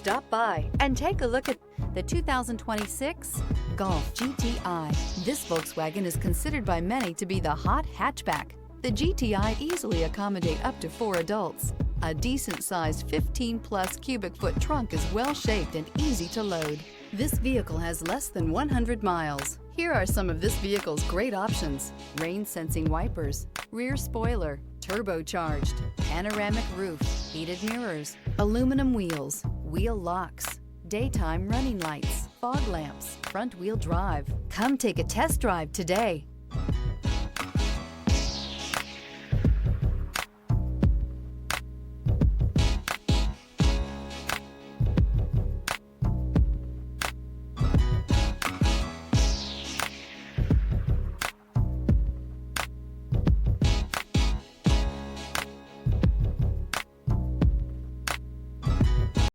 Stop by and take a look at the 2026 Golf GTI. This Volkswagen is considered by many to be the hot hatchback. The GTI easily accommodate up to 4 adults. A decent-sized 15-plus cubic foot trunk is well-shaped and easy to load. This vehicle has less than 100 miles. Here are some of this vehicle's great options: rain-sensing wipers, rear spoiler, turbocharged, panoramic roof, heated mirrors, aluminum wheels, wheel locks, daytime running lights, fog lamps, front-wheel drive. Come take a test drive today.